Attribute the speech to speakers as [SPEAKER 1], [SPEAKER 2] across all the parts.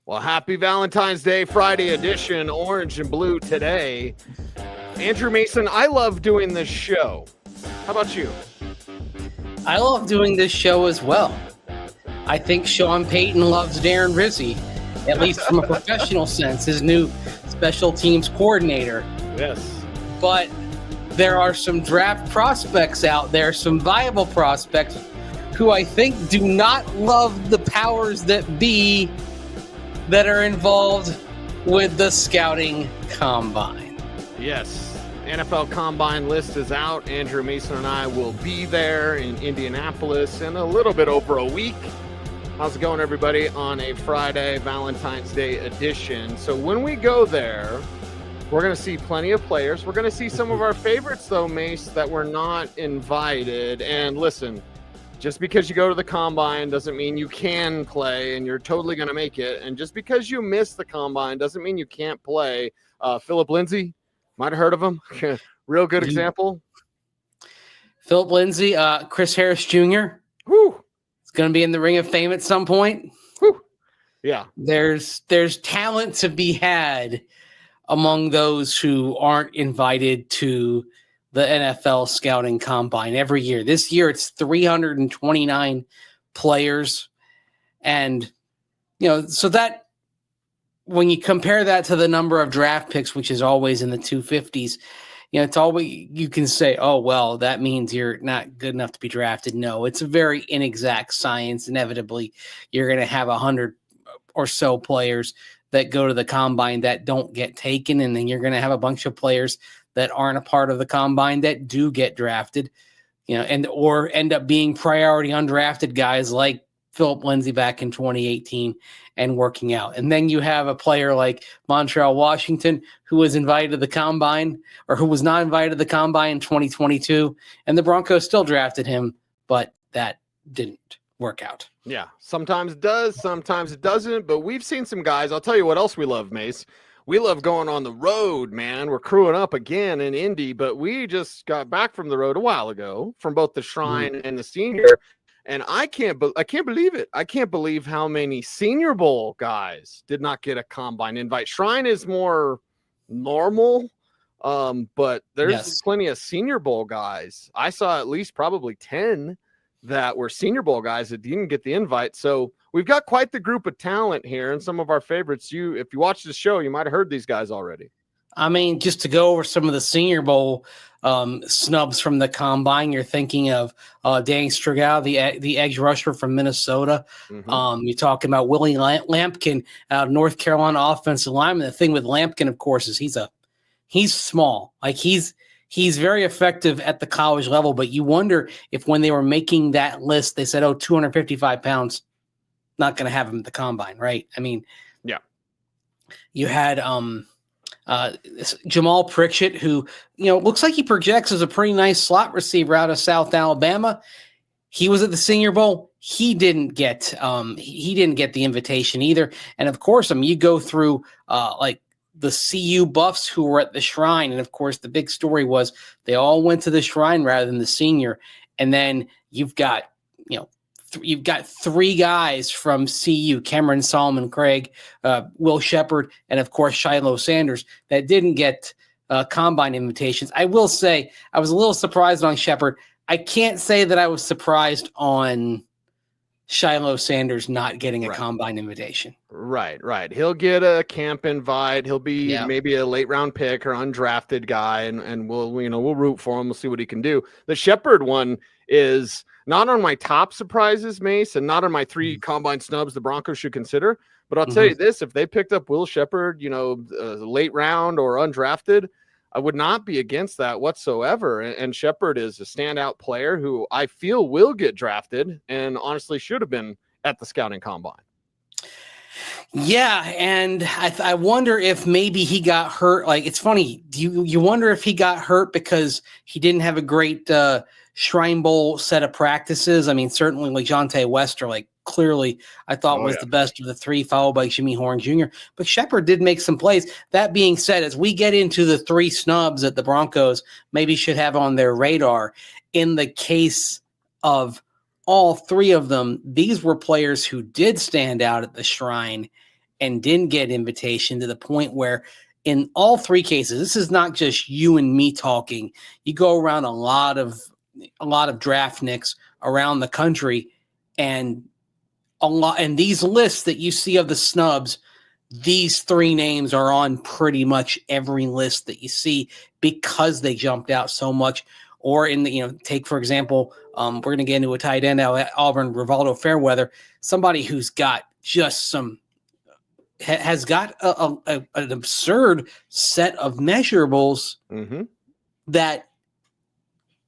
[SPEAKER 1] Well, happy Valentine's Day, Friday edition, orange and blue today. Andrew Mason, I love doing this show. How about you?
[SPEAKER 2] I love doing this show as well. I think Sean Payton loves Darren Rizzi, at least from a professional sense, his new special teams coordinator.
[SPEAKER 1] Yes.
[SPEAKER 2] But there are some draft prospects out there, some viable prospects, who I think do not love the powers that be that are involved with the scouting combine.
[SPEAKER 1] Yes. NFL Combine list is out. Andrew Mason and I will be there in Indianapolis in a little bit over a week. How's it going, everybody, on a Friday, Valentine's Day edition? So when we go there, we're going to see plenty of players. We're going to see some of our favorites, though, Mace, that were not invited. And listen, just because you go to the Combine doesn't mean you can play and you're totally going to make it. And just because you miss the Combine doesn't mean you can't play. Philip Lindsay, might have heard of him. Real good example.
[SPEAKER 2] Philip Lindsay, Chris Harris Jr.
[SPEAKER 1] Whew.
[SPEAKER 2] It's going to be in the Ring of Fame at some point.
[SPEAKER 1] Whew. Yeah.
[SPEAKER 2] There's talent to be had among those who aren't invited to the NFL Scouting Combine every year. This year, it's 329 players. And, so that when you compare that to the number of draft picks, which is always in the 250s, it's always, you can say, oh, well, that means you're not good enough to be drafted. No, it's a very inexact science. Inevitably, you're going to have 100 or so players that go to the Combine that don't get taken. And then you're going to have a bunch of players that aren't a part of the Combine that do get drafted, or end up being priority undrafted guys like Philip Lindsay back in 2018 and working out. And then you have a player like Montreal Washington who was invited to the Combine, or who was not invited to the Combine in 2022, and the Broncos still drafted him, but that didn't work out.
[SPEAKER 1] Yeah, sometimes it does, sometimes it doesn't, but we've seen some guys. I'll tell you what else we love, Mace. We love going on the road, man. We're crewing up again in Indy, but we just got back from the road a while ago from both the Shrine and the Senior, and I can't believe it. I can't believe how many Senior Bowl guys did not get a Combine invite. Shrine is more normal, but there's plenty of Senior Bowl guys. I saw at least probably 10 that were Senior Bowl guys that didn't get the invite. So we've got quite the group of talent here, and some of our favorites. If you watch the show, you might have heard these guys already.
[SPEAKER 2] I mean, just to go over some of the Senior Bowl snubs from the Combine, you're thinking of Danny Strogow, the edge rusher from Minnesota. You're talking about Willie Lampkin out of North Carolina offensive lineman. The thing with Lampkin, of course, is he's small. Like he's very effective at the college level, but you wonder if when they were making that list, they said, 255 pounds, not going to have him at the Combine, right? I mean,
[SPEAKER 1] yeah. You
[SPEAKER 2] had Jamal Pritchett, who, looks like he projects as a pretty nice slot receiver out of South Alabama. He was at the Senior Bowl. He didn't get the invitation either. And of course, you go through the CU Buffs who were at the Shrine. And of course, the big story was they all went to the Shrine rather than the Senior. And then you've got three guys from CU, Cameron Solomon Craig, Will Shepard, and of course, Shiloh Sanders, that didn't get Combine invitations. I will say I was a little surprised on Shepard. I can't say that I was surprised on Shiloh Sanders not getting a Combine invitation.
[SPEAKER 1] Right. He'll get a camp invite. He'll be maybe a late round pick or undrafted guy, and we'll root for him. We'll see what he can do. The Shepard one is not on my top surprises, Mace, and not on my 3 Combine snubs the Broncos should consider. But I'll tell you this: if they picked up Will Shepard, late round or undrafted, I would not be against that whatsoever. And Shepard is a standout player who I feel will get drafted and honestly should have been at the Scouting Combine.
[SPEAKER 2] Yeah, and I wonder if maybe he got hurt. Like, it's funny. You wonder if he got hurt because he didn't have a great Shrine Bowl set of practices. I mean, certainly like Jonte Westerly, clearly I thought was the best of the 3, followed by Jimmy Horn Jr. But Shepard did make some plays. That being said, as we get into the 3 snubs that the Broncos maybe should have on their radar, in the case of all 3 of them, these were players who did stand out at the Shrine and didn't get invitation, to the point where in all three cases, this is not just you and me talking. You go around a lot of draftniks around the country, and these lists that you see of the snubs, these three names are on pretty much every list that you see because they jumped out so much. Or in the, take for example, we're going to get into a tight end now at Auburn, Rivaldo Fairweather, somebody who's got just has got an absurd set of measurables that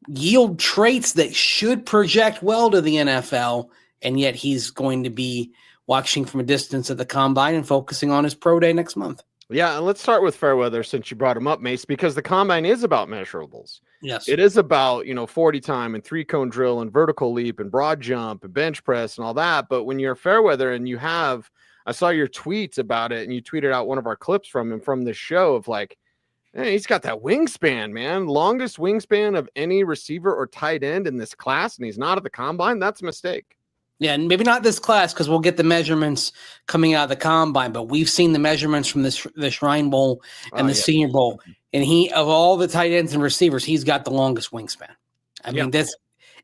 [SPEAKER 2] yield traits that should project well to the NFL, and yet he's going to be watching from a distance at the combine and focusing on his pro day next month.
[SPEAKER 1] Yeah, and let's start with Fairweather since you brought him up, Mace, because the combine is about measurables.
[SPEAKER 2] Yes.
[SPEAKER 1] It is about, 40 time and 3-cone drill and vertical leap and broad jump and bench press and all that. But when you're Fairweather and you have, I saw your tweets about it, and you tweeted out one of our clips from him from this show of like, hey, he's got that wingspan, man. Longest wingspan of any receiver or tight end in this class, and he's not at the combine. That's a mistake.
[SPEAKER 2] Yeah, and maybe not this class because we'll get the measurements coming out of the combine, but we've seen the measurements from the Shrine Bowl and the Senior Bowl, and he, of all the tight ends and receivers, he's got the longest wingspan. I mean,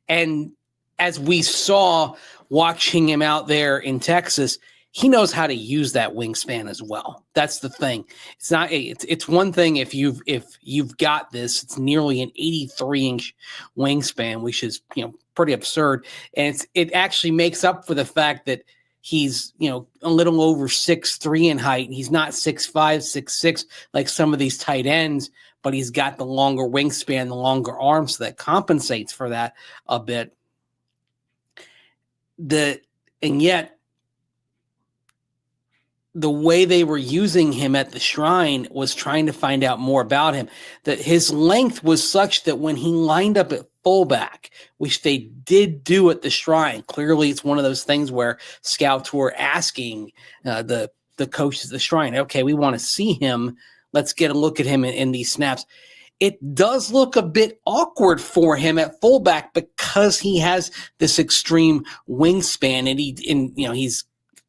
[SPEAKER 2] and as we saw watching him out there in Texas, he knows how to use that wingspan as well. That's the thing. It's not. It's one thing if you've got this. It's nearly an 83-inch wingspan, which is pretty absurd, and it actually makes up for the fact that he's a little over 6'3" in height. He's not 6'5", 6'6" like some of these tight ends, but he's got the longer wingspan, the longer arms, so that compensates for that a bit. And yet, the way they were using him at the Shrine was trying to find out more about him. That his length was such that when he lined up at fullback, which they did do at the Shrine, clearly it's one of those things where scouts were asking the coaches at the Shrine, okay, we want to see him. Let's get a look at him in these snaps. It does look a bit awkward for him at fullback because he has this extreme wingspan, and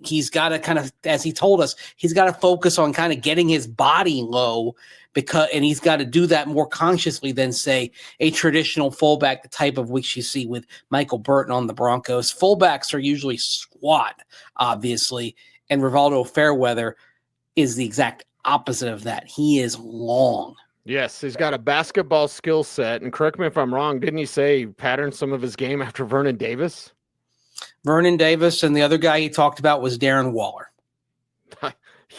[SPEAKER 2] he's got to kind of, as he told us, he's got to focus on kind of getting his body low and he's got to do that more consciously than, say, a traditional fullback, the type of which you see with Michael Burton on the Broncos. Fullbacks are usually squat, obviously, and Rivaldo Fairweather is the exact opposite of that. He is long.
[SPEAKER 1] Yes, he's got a basketball skill set, and correct me if I'm wrong, didn't he say he patterned some of his game after Vernon Davis?
[SPEAKER 2] Vernon Davis, and the other guy he talked about was Darren Waller.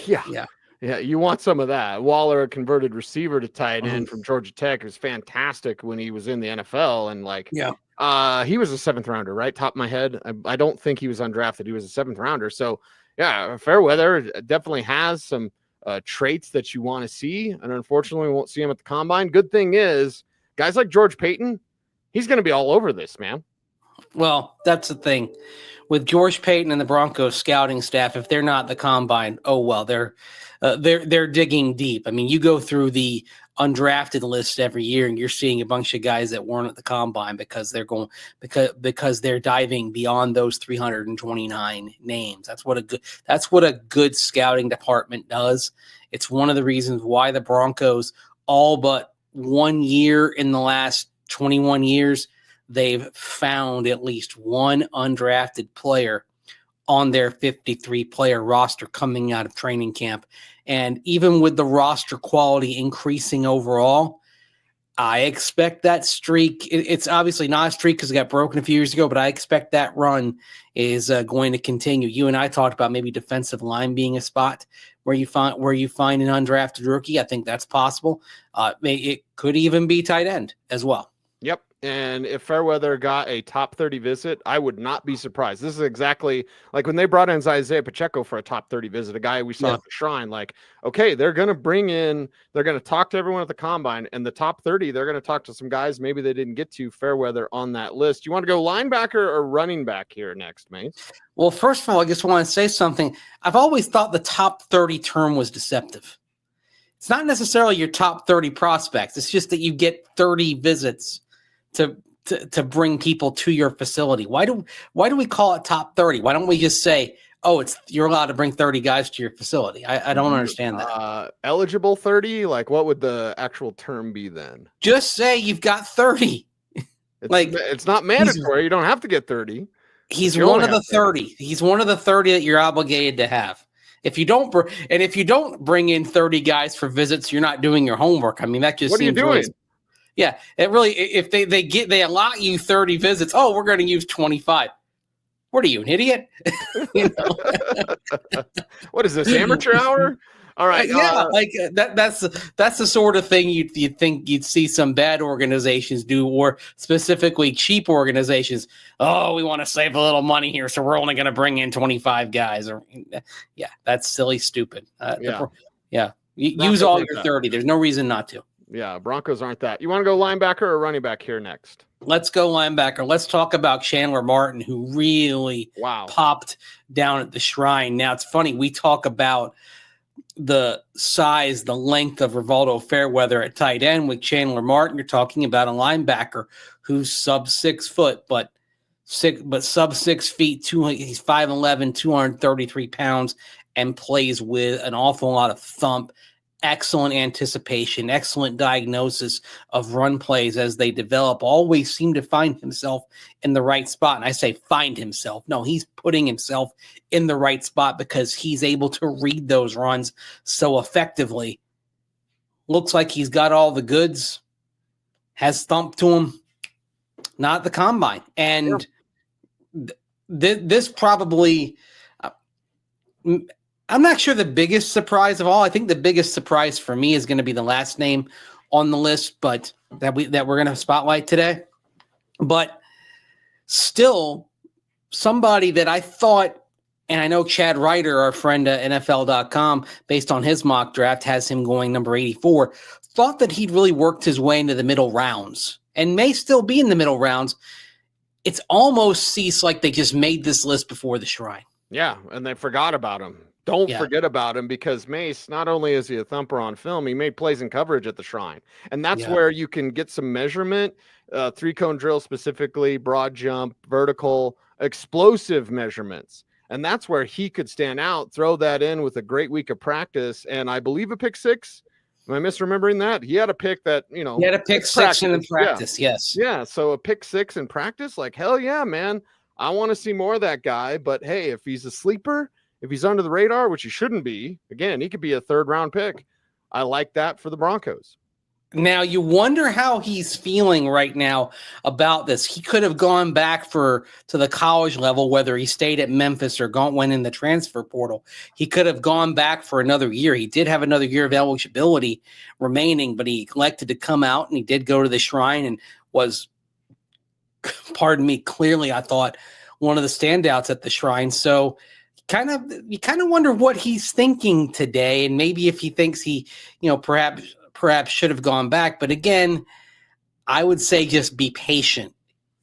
[SPEAKER 1] Yeah. You want some of that. Waller, a converted receiver to tight end from Georgia Tech, was fantastic when he was in the NFL, and he was a 7th rounder, right? Top of my head, I don't think he was undrafted. He was a 7th rounder. So yeah, Fairweather definitely has some traits that you want to see, and unfortunately, we won't see him at the combine. Good thing is, guys like George Payton, he's going to be all over this, man.
[SPEAKER 2] Well, that's the thing with George Payton and the Broncos scouting staff. If they're not at the combine, oh well, they're digging deep. I mean, you go through the undrafted list every year, and you're seeing a bunch of guys that weren't at the combine because they're diving beyond those 329 names. That's what a good scouting department does. It's one of the reasons why the Broncos, all but 1 year in the last 21 years, they've found at least one undrafted player on their 53-player roster coming out of training camp. And even with the roster quality increasing overall, I expect that streak. It's obviously not a streak because it got broken a few years ago, but I expect that run is going to continue. You and I talked about maybe defensive line being a spot where you find an undrafted rookie. I think that's possible. It could even be tight end as well.
[SPEAKER 1] Yep. And if Fairweather got a top 30 visit, I would not be surprised. This is exactly like when they brought in Isaiah Pacheco for a top 30 visit, a guy we saw at the Shrine. Like, okay, they're going to talk to everyone at the combine, and the top 30, they're going to talk to some guys maybe they didn't get to. Fairweather on that list. You want to go linebacker or running back here next, mate?
[SPEAKER 2] Well, first of all, I just want to say something. I've always thought the top 30 term was deceptive. It's not necessarily your top 30 prospects. It's just that you get 30 visits to bring people to your facility. Why do we call it top 30? Why don't we just say, Oh, you're allowed to bring 30 guys to your facility. I don't understand that.
[SPEAKER 1] Eligible 30? Like, what would the actual term be then?
[SPEAKER 2] Just say you've got 30.
[SPEAKER 1] It's not mandatory. You don't have to get 30.
[SPEAKER 2] He's one of the 30. He's one of the 30 that you're obligated to have. If you don't bring in 30 guys for visits, you're not doing your homework. I mean, that just
[SPEAKER 1] what seems are you doing?
[SPEAKER 2] Really, yeah, it really. If they allot you 30 visits, we're going to use 25. What are you, an idiot?
[SPEAKER 1] What is this, amateur hour? All right.
[SPEAKER 2] That's the sort of thing you'd think you'd see some bad organizations do, or specifically cheap organizations. Oh, we want to save a little money here, so we're only going to bring in 25 guys. That's silly, stupid. Use all your 30. There's no reason not to.
[SPEAKER 1] Yeah, Broncos aren't that. You want to go linebacker or running back here next?
[SPEAKER 2] Let's go linebacker. Let's talk about Chandler Martin, who really popped down at the Shrine. Now, it's funny. We talk about the size, the length of Rivaldo Fairweather at tight end. With Chandler Martin, you're talking about a linebacker who's sub 6 foot, but sub 6 feet. He's 5'11", 233 pounds, and plays with an awful lot of thump. Excellent anticipation, excellent diagnosis of run plays as they develop. Always seem to find himself in the right spot. And I say find himself. No, he's putting himself in the right spot because he's able to read those runs so effectively. Looks like he's got all the goods, has thump to him, not the combine. And this probably... I'm not sure the biggest surprise of all. I think the biggest surprise for me is going to be the last name on the list, but that we're going to spotlight today. But still, somebody that I thought, and I know Chad Ryder, our friend at NFL.com, based on his mock draft, has him going number 84, thought that he'd really worked his way into the middle rounds and may still be in the middle rounds. It's almost seems like they just made this list before the Shrine.
[SPEAKER 1] Yeah, and they forgot about him. Don't forget about him, because Mace, not only is he a thumper on film, he made plays in coverage at the Shrine. And that's where you can get some measurement, 3-cone drill specifically, broad jump, vertical, explosive measurements. And that's where he could stand out, throw that in with a great week of practice. And I believe a pick 6. Am I misremembering that? He had a pick that,
[SPEAKER 2] He had a pick 6 in practice, yes.
[SPEAKER 1] Yeah, so a pick 6 in practice, like, hell yeah, man. I want to see more of that guy. But, hey, if he's a sleeper, if he's under the radar, which he shouldn't be, again, he could be a 3rd-round pick. I like that for the Broncos.
[SPEAKER 2] Now, you wonder how he's feeling right now about this. He could have gone back to the college level, whether he stayed at Memphis or went in the transfer portal. He could have gone back for another year. He did have another year of eligibility remaining, but he elected to come out, and he did go to the Shrine and was, pardon me, clearly, I thought, one of the standouts at the Shrine. So you kind of wonder what he's thinking today, and maybe if he thinks he, perhaps should have gone back. But again, I would say just be patient.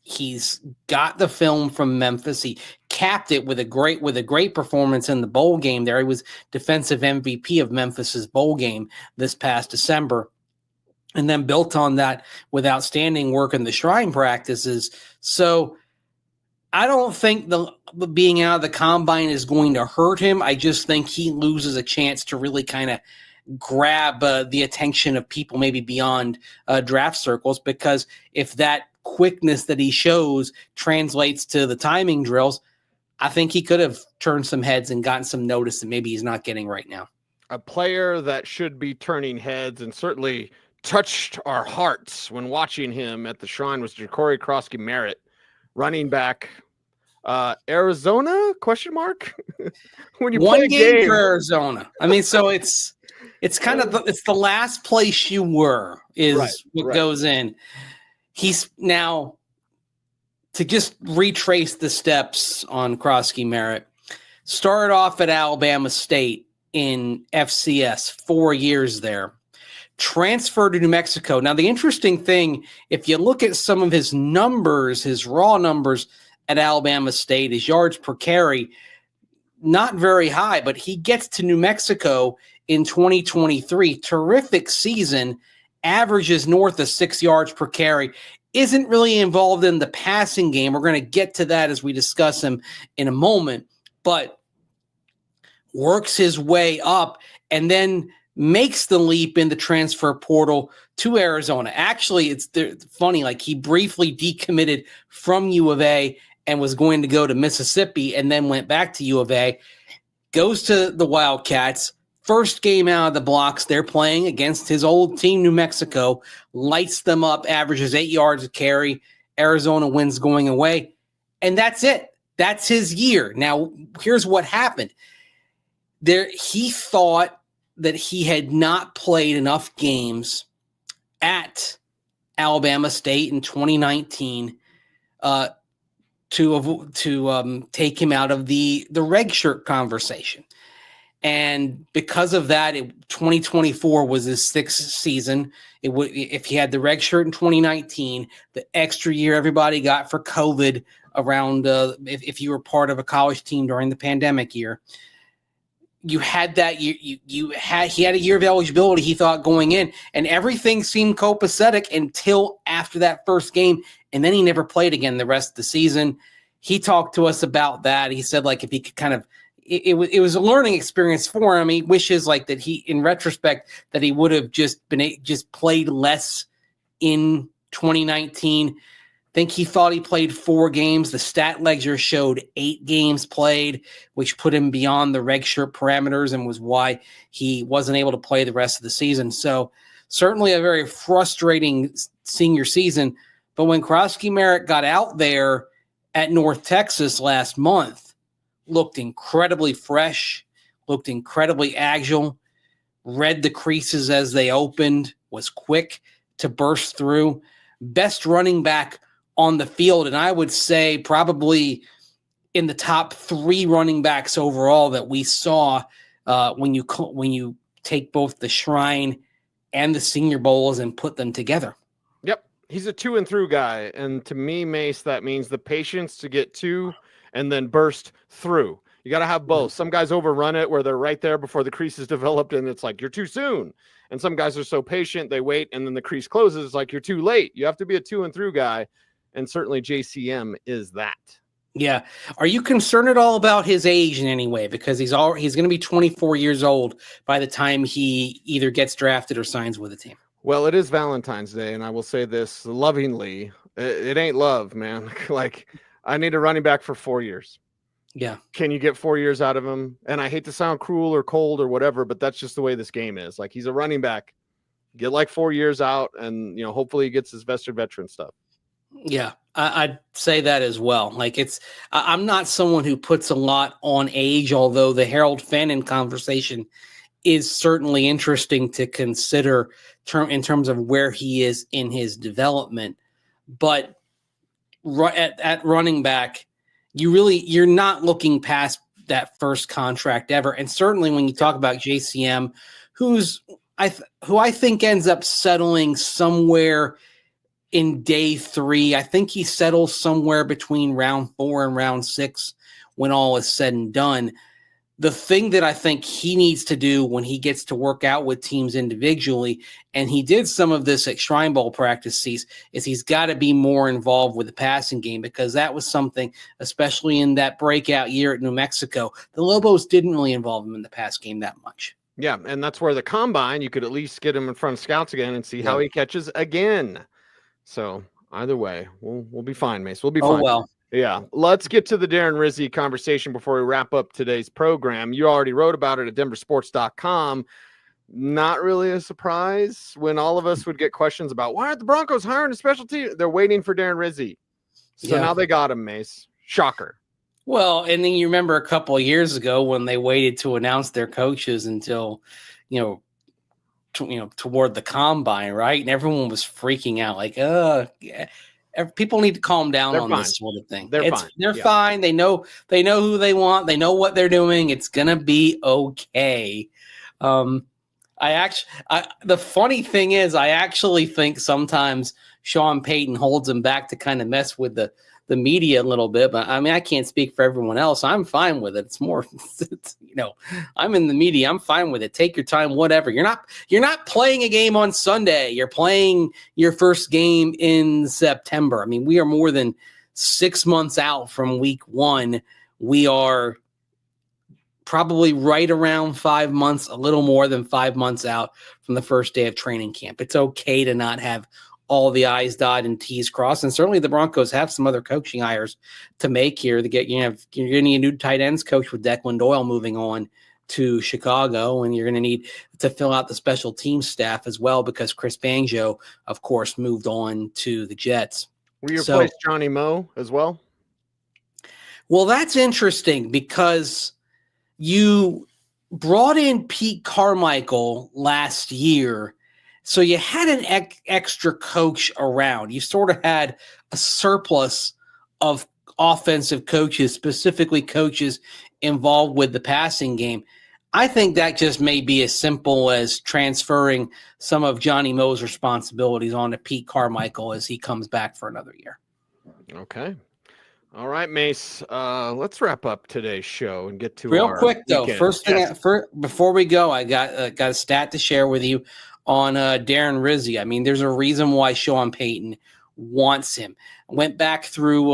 [SPEAKER 2] He's got the film from Memphis. He capped it with a great performance in the bowl game there. He was defensive MVP of Memphis's bowl game this past December, and then built on that with outstanding work in the Shrine practices. So I don't think the being out of the combine is going to hurt him. I just think he loses a chance to really kind of grab the attention of people maybe beyond draft circles, because if that quickness that he shows translates to the timing drills, I think he could have turned some heads and gotten some notice that maybe he's not getting right now.
[SPEAKER 1] A player that should be turning heads and certainly touched our hearts when watching him at the Shrine was Jakori Merritt, running back, Arizona ? When you
[SPEAKER 2] one
[SPEAKER 1] play
[SPEAKER 2] game for Arizona. I mean, so it's kind of it's the last place you were is what goes in. He's now, to just retrace the steps on Krosky Merritt, started off at Alabama State in FCS, 4 years there. Transferred to New Mexico. Now, the interesting thing, if you look at some of his numbers, his raw numbers at Alabama State, his yards per carry, not very high, but he gets to New Mexico in 2023. Terrific season, averages north of 6 yards per carry. Isn't really involved in the passing game. We're going to get to that as we discuss him in a moment. But works his way up, and then makes the leap in the transfer portal to Arizona. Actually, it's funny, like he briefly decommitted from U of A and was going to go to Mississippi and then went back to U of A, goes to the Wildcats. First game out of the blocks, they're playing against his old team, New Mexico, lights them up, averages 8 yards a carry. Arizona wins going away. And that's it. That's his year. Now, here's what happened. He thought that he had not played enough games at Alabama State in 2019 to take him out of the red shirt conversation. And because of that, 2024 was his sixth season. If he had the red shirt in 2019, the extra year everybody got for COVID around, if you were part of a college team during the pandemic year, you had that. He had a year of eligibility, he thought, going in, and everything seemed copacetic until after that first game, and then he never played again the rest of the season. He talked to us about that. He said, like, if he could kind of, it was a learning experience for him. He wishes, like, that he, in retrospect, that he would have just played less in 2019. I think he thought he played 4 games. The stat ledger showed 8 games played, which put him beyond the red shirt parameters and was why he wasn't able to play the rest of the season. So certainly a very frustrating senior season. But when Jakori Merritt got out there at North Texas last month, looked incredibly fresh, looked incredibly agile, read the creases as they opened, was quick to burst through. Best running back on the field, and I would say probably in the top 3 running backs overall that we saw when you take both the Shrine and the Senior Bowls and put them together.
[SPEAKER 1] Yep, he's a to and through guy, and to me, Mace, that means the patience to get to and then burst through. You got to have both. Some guys overrun it where they're right there before the crease is developed, and it's like you're too soon. And some guys are so patient, they wait, and then the crease closes. It's like you're too late. You have to be a to and through guy. And certainly JCM is that.
[SPEAKER 2] Yeah. Are you concerned at all about his age in any way? Because he's going to be 24 years old by the time he either gets drafted or signs with a team.
[SPEAKER 1] Well, it is Valentine's Day, and I will say this lovingly. It ain't love, man. Like, I need a running back for 4 years.
[SPEAKER 2] Yeah.
[SPEAKER 1] Can you get 4 years out of him? And I hate to sound cruel or cold or whatever, but that's just the way this game is. Like, he's a running back. Get like 4 years out, and hopefully he gets his vested veteran stuff.
[SPEAKER 2] Yeah, I'd say that as well. Like, I'm not someone who puts a lot on age, although the Harold Fannin conversation is certainly interesting to consider in terms of where he is in his development. But at running back, you're not looking past that first contract ever. And certainly when you talk about JCM, who I think ends up settling somewhere in day 3, I think he settles somewhere between round 4 and round 6 when all is said and done. The thing that I think he needs to do when he gets to work out with teams individually, and he did some of this at Shrine Bowl practices, is he's got to be more involved with the passing game, because that was something, especially in that breakout year at New Mexico, the Lobos didn't really involve him in the pass game that much.
[SPEAKER 1] Yeah, and that's where the combine, you could at least get him in front of scouts again and see how he catches again. So either way, we'll be fine, Mace. We'll be fine.
[SPEAKER 2] Oh, well.
[SPEAKER 1] Yeah. Let's get to the Darren Rizzi conversation before we wrap up today's program. You already wrote about it at denversports.com. Not really a surprise when all of us would get questions about why aren't the Broncos hiring a special team? They're waiting for Darren Rizzi. So now they got him, Mace. Shocker.
[SPEAKER 2] Well, and then you remember a couple of years ago when they waited to announce their coaches until, toward the combine, right? And everyone was freaking out, like, people need to calm down on this sort of thing. They're fine. They know who they want. They know what they're doing. It's gonna be okay. The funny thing is, I actually think sometimes Sean Payton holds him back to kind of mess with the media a little bit, but I mean, I can't speak for everyone else. I'm fine with it. It's more, I'm in the media. I'm fine with it. Take your time, whatever. You're not playing a game on Sunday. You're playing your first game in September. I mean, we are more than 6 months out from week 1. We are probably right around 5 months, a little more than 5 months out from the first day of training camp. It's okay to not have all the I's dotted and T's crossed. And certainly the Broncos have some other coaching hires to make here to get, you're going to need a new tight ends coach with Declan Doyle moving on to Chicago, and you're going to need to fill out the special teams staff as well because Chris Fangio, of course, moved on to the Jets.
[SPEAKER 1] Will you replace Johnny Moe as well?
[SPEAKER 2] Well, that's interesting because you brought in Pete Carmichael last year, so you had an extra coach around. You sort of had a surplus of offensive coaches, specifically coaches involved with the passing game. I think that just may be as simple as transferring some of Johnny Moe's responsibilities onto Pete Carmichael as he comes back for another year.
[SPEAKER 1] Okay. All right, Mace. Let's wrap up today's show and get to
[SPEAKER 2] real
[SPEAKER 1] our
[SPEAKER 2] quick though.
[SPEAKER 1] weekend.
[SPEAKER 2] First thing, before we go, I got a stat to share with you on Darren Rizzi. I mean, there's a reason why Sean Payton wants him. Went back through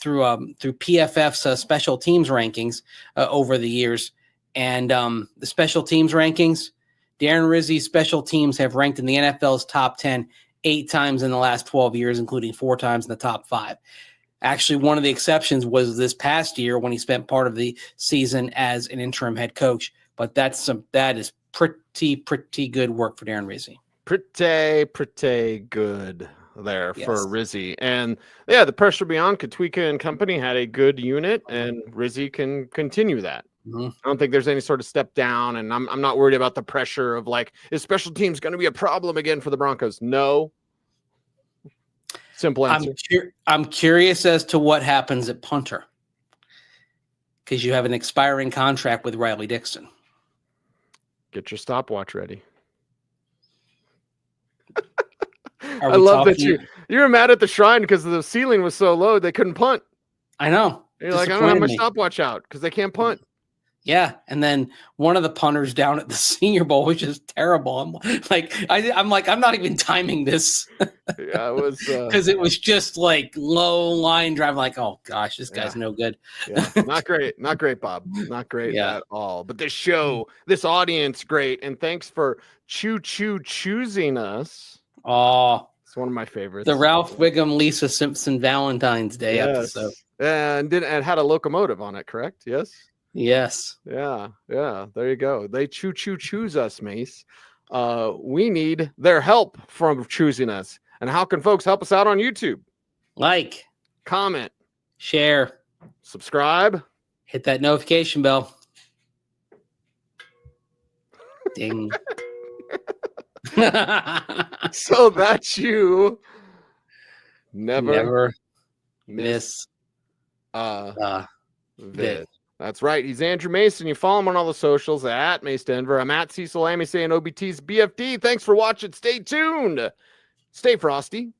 [SPEAKER 2] PFF's special teams rankings over the years, and the special teams rankings, Darren Rizzi's special teams have ranked in the NFL's top 10 8 times in the last 12 years, including 4 times in the top 5. Actually, one of the exceptions was this past year when he spent part of the season as an interim head coach. But that is pretty good work for Darren Rizzi.
[SPEAKER 1] Pretty good there for Rizzi. And yeah, the pressure beyond Katwika and company had a good unit, and Rizzi can continue that. I don't think there's any sort of step down, and I'm not worried about the pressure of like, is special teams going to be a problem again for the Broncos? No. Simple answer.
[SPEAKER 2] I'm curious as to what happens at punter because you have an expiring contract with Riley Dixon.
[SPEAKER 1] Get your stopwatch ready. I love that you were mad at the Shrine because the ceiling was so low they couldn't punt.
[SPEAKER 2] I know.
[SPEAKER 1] You're like, I don't have my stopwatch out because they can't punt.
[SPEAKER 2] Yeah, and then one of the punters down at the Senior Bowl was just terrible. I'm not even timing this.
[SPEAKER 1] Yeah, it was
[SPEAKER 2] because it was just like low line drive. Like, oh gosh, this guy's no good.
[SPEAKER 1] Yeah, not great, Bob. Not great at all. But this show, this audience, great, and thanks for choosing us.
[SPEAKER 2] Oh,
[SPEAKER 1] it's one of my favorites.
[SPEAKER 2] The Ralph Wiggum, Lisa Simpson Valentine's Day episode,
[SPEAKER 1] and had a locomotive on it. Correct? Yes.
[SPEAKER 2] Yes.
[SPEAKER 1] Yeah. There you go. They choose us, Mace. We need their help from choosing us. And how can folks help us out on YouTube?
[SPEAKER 2] Like,
[SPEAKER 1] comment,
[SPEAKER 2] share,
[SPEAKER 1] subscribe,
[SPEAKER 2] hit that notification bell. Ding.
[SPEAKER 1] So that you never
[SPEAKER 2] miss
[SPEAKER 1] vid. That's right. He's Andrew Mason. You follow him on all the socials at Mace Denver. I'm at Cecil Amy saying OBT's BFD. Thanks for watching. Stay tuned. Stay frosty.